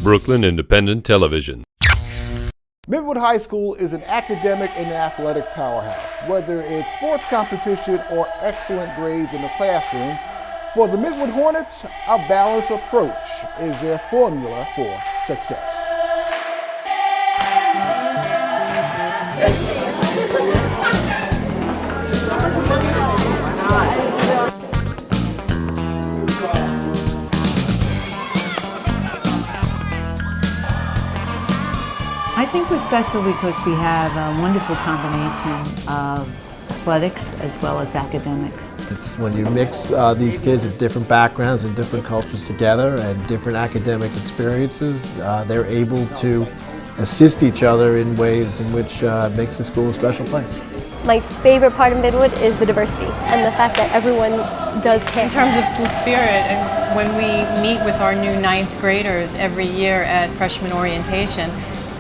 Brooklyn Independent Television. Midwood High School is an academic and athletic powerhouse. Whether it's sports competition or excellent grades in the classroom, for the Midwood Hornets, a balanced approach is their formula for success. I think we're special because we have a wonderful combination of athletics as well as academics. It's when you mix these kids of different backgrounds and different cultures together and different academic experiences, they're able to assist each other in ways in which makes the school a special place. My favorite part of Midwood is the diversity and the fact that everyone does care. In terms of school spirit, and when we meet with our new 9th graders every year at freshman orientation,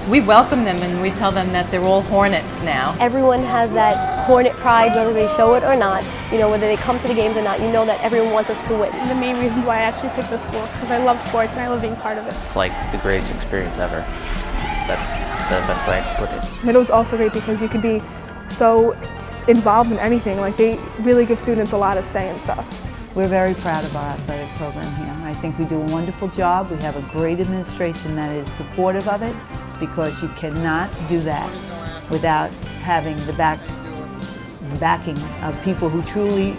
we welcome them and we tell them that they're all Hornets now. Everyone has that Hornet pride, whether they show it or not. You know, whether they come to the games or not, you know that everyone wants us to win. The main reasons why I actually picked the school, because I love sports and I love being part of it. It's like the greatest experience ever. That's the best way I can put it. Midwood's also great because you could be so involved in anything. Like, they really give students a lot of say and stuff. We're very proud of our athletic program here. I think we do a wonderful job. We have a great administration that is supportive of it, because you cannot do that without having the backing of people who truly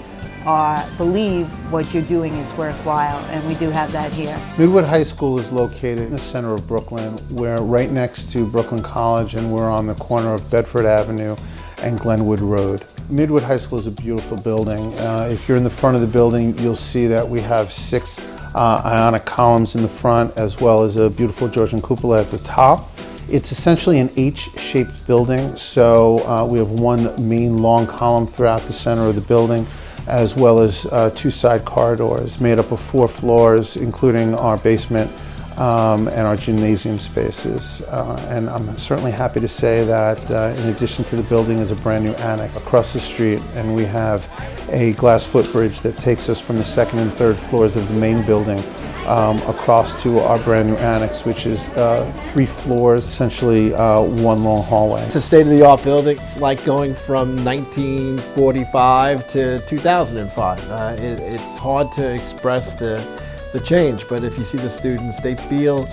believe what you're doing is worthwhile, and we do have that here. Midwood High School is located in the center of Brooklyn. We're right next to Brooklyn College, and we're on the corner of Bedford Avenue and Glenwood Road. Midwood High School is a beautiful building. If you're in the front of the building, you'll see that we have 6 ionic columns in the front, as well as a beautiful Georgian cupola at the top. It's essentially an H-shaped building, so we have one main long column throughout the center of the building, as well as 2 side corridors made up of 4 floors, including our basement and our gymnasium spaces. And I'm certainly happy to say that in addition to the building is a brand new annex across the street, and we have a glass footbridge that takes us from the 2nd and 3rd floors of the main building across to our brand new annex, which is 3 floors, essentially 1 long hallway. It's a state-of-the-art building. It's like going from 1945 to 2005. It's hard to express the change, but if you see the students, they feel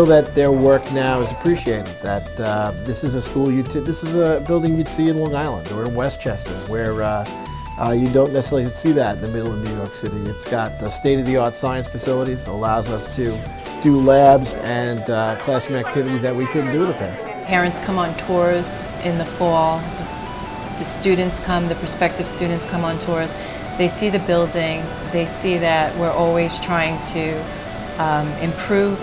that their work now is appreciated. That this is a school this is a building you'd see in Long Island or in Westchester, where you don't necessarily see that in the middle of New York City. It's got state-of-the-art science facilities, allows us to do labs and classroom activities that we couldn't do in the past. Parents come on tours in the fall. The students come, the prospective students come on tours. They see the building. They see that we're always trying to improve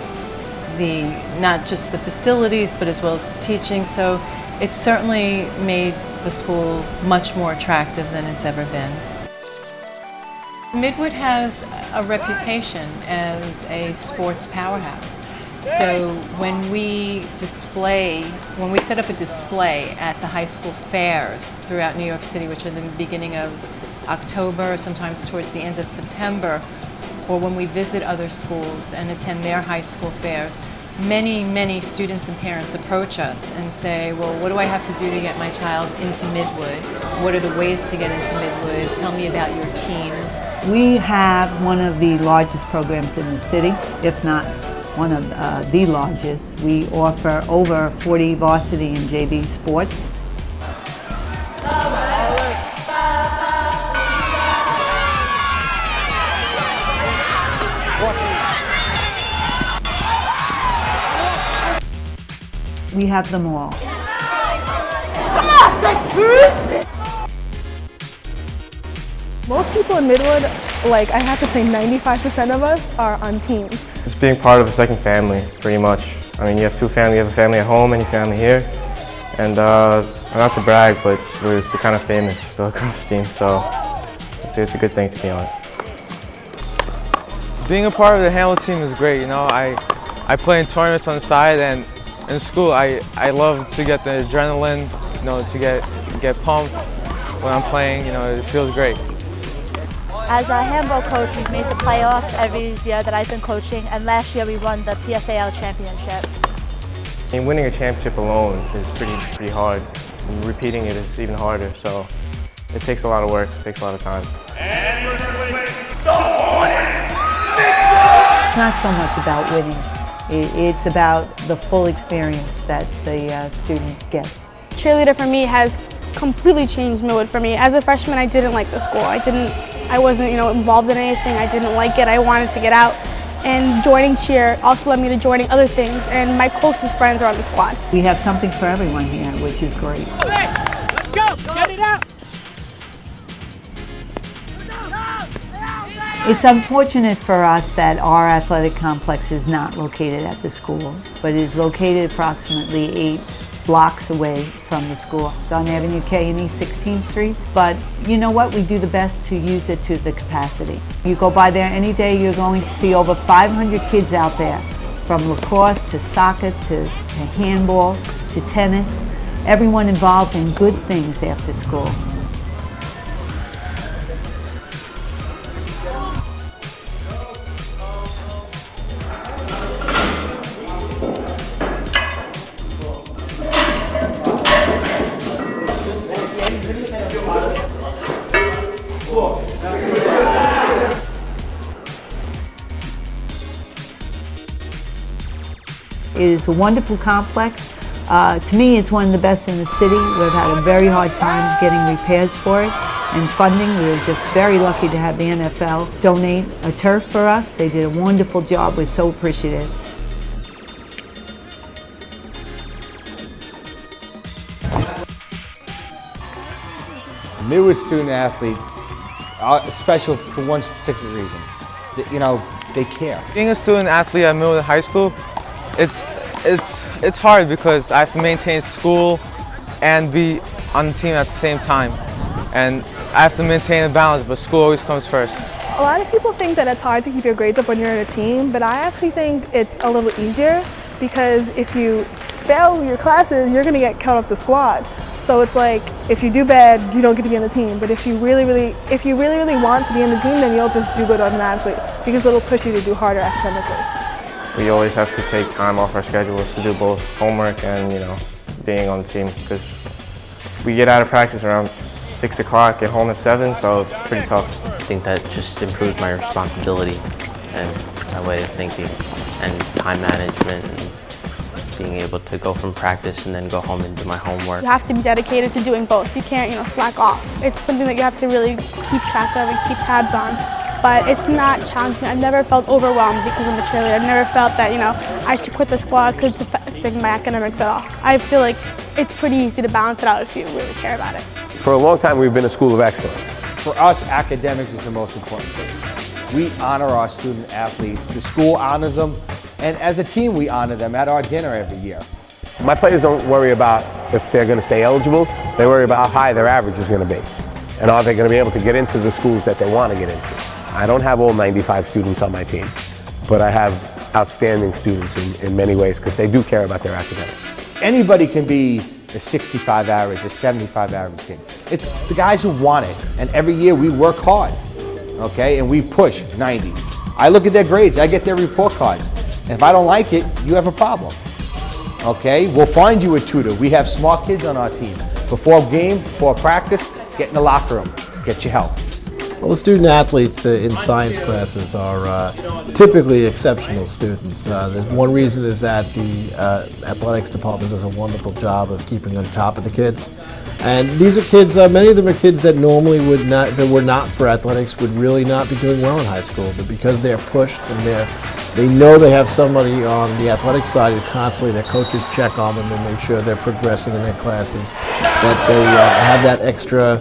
not just the facilities, but as well as the teaching. So it's certainly made the school much more attractive than it's ever been. Midwood has a reputation as a sports powerhouse. So when we set up a display at the high school fairs throughout New York City, which are the beginning of October, sometimes towards the end of September, or when we visit other schools and attend their high school fairs, many students and parents approach us and say, well, what do I have to do to get my child into Midwood? What are the ways to get into Midwood? Tell me about your teams. We have one of the largest programs in the city, if not one of the largest. We offer over 40 varsity and JV sports. We have them all. Most people in Midwood, like, I have to say 95% of us are on teams. It's being part of a second family, pretty much. I mean, you have 2 families. You have a family at home and your family here. And not to brag, but we're kind of famous, the lacrosse team, so it's a good thing to be on it. Being a part of the Hamlet team is great, you know. I play in tournaments on the side, and in school I love to get the adrenaline, you know, to get pumped when I'm playing, you know, it feels great. As a handball coach, we've made the playoffs every year that I've been coaching, and last year we won the PSAL championship. And winning a championship alone is pretty hard. And repeating it is even harder, so it takes a lot of work, it takes a lot of time. It's not so much about winning. It's about the full experience that the student gets. Cheerleader for me has completely changed Midwood for me. As a freshman, I didn't like the school. I wasn't, involved in anything. I didn't like it. I wanted to get out. And joining cheer also led me to joining other things, and my closest friends are on the squad. We have something for everyone here, which is great. Okay, let's go! Get it out! It's unfortunate for us that our athletic complex is not located at the school, but it is located approximately 8 blocks away from the school. It's on Avenue K and East 16th Street, but you know what? We do the best to use it to the capacity. You go by there any day, you're going to see over 500 kids out there, from lacrosse to soccer to handball to tennis, everyone involved in good things after school. It is a wonderful complex. To me, it's one of the best in the city. We've had a very hard time getting repairs for it and funding. We were just very lucky to have the NFL donate a turf for us. They did a wonderful job. We're so appreciative. Midwood student athlete are special for one particular reason. They care. Being a student athlete at Midwood High School, it's hard because I have to maintain school and be on the team at the same time. And I have to maintain a balance, but school always comes first. A lot of people think that it's hard to keep your grades up when you're in a team, but I actually think it's a little easier because if you fail your classes, you're going to get cut off the squad. So it's like, if you do bad, you don't get to be on the team. But if you really want to be on the team, then you'll just do good automatically because it'll push you to do harder academically. We always have to take time off our schedules to do both homework and, being on the team because we get out of practice around 6 o'clock, get home at 7, so it's pretty tough. I think that just improves my responsibility and my way of thinking and time management and being able to go from practice and then go home and do my homework. You have to be dedicated to doing both. You can't, slack off. It's something that you have to really keep track of and keep tabs on. But it's not challenging. I've never felt overwhelmed because I'm a cheerleader. I've never felt that, I should quit the squad because it's affecting my academics at all. I feel like it's pretty easy to balance it out if you really care about it. For a long time, we've been a school of excellence. For us, academics is the most important thing. We honor our student athletes. The school honors them. And as a team, we honor them at our dinner every year. My players don't worry about if they're going to stay eligible. They worry about how high their average is going to be. And are they going to be able to get into the schools that they want to get into. I don't have all 95 students on my team, but I have outstanding students in many ways because they do care about their academics. Anybody can be a 65 average, a 75 average team. It's the guys who want it. And every year we work hard, okay? And we push 90. I look at their grades, I get their report cards. And if I don't like it, you have a problem, okay? We'll find you a tutor. We have smart kids on our team. Before game, before practice, get in the locker room, get your help. Well, the student athletes in science classes are typically exceptional students. One reason is that the athletics department does a wonderful job of keeping on top of the kids. And these are kids, many of them are kids that normally would not, if it were not for athletics, would really not be doing well in high school. But because they're pushed and they know they have somebody on the athletic side who constantly, their coaches check on them and make sure they're progressing in their classes, that they have that extra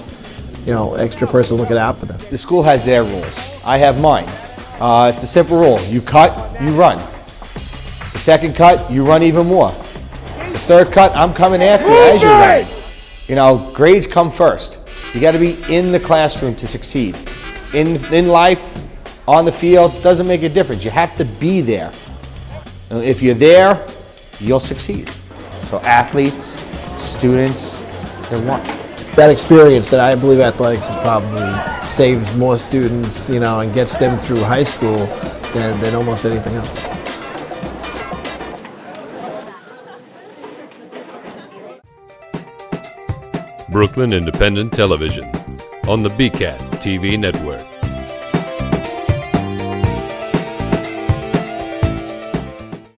person looking out for them. The school has their rules. I have mine. It's a simple rule. You cut, you run. The second cut, you run even more. The third cut, I'm coming after you as you run. Grades come first. You got to be in the classroom to succeed. In life, on the field, doesn't make a difference. You have to be there. If you're there, you'll succeed. So athletes, students, they're one. that experience that I believe athletics is probably saves more students, you know, and gets them through high school than almost anything else. Brooklyn Independent Television on the BCAT TV network.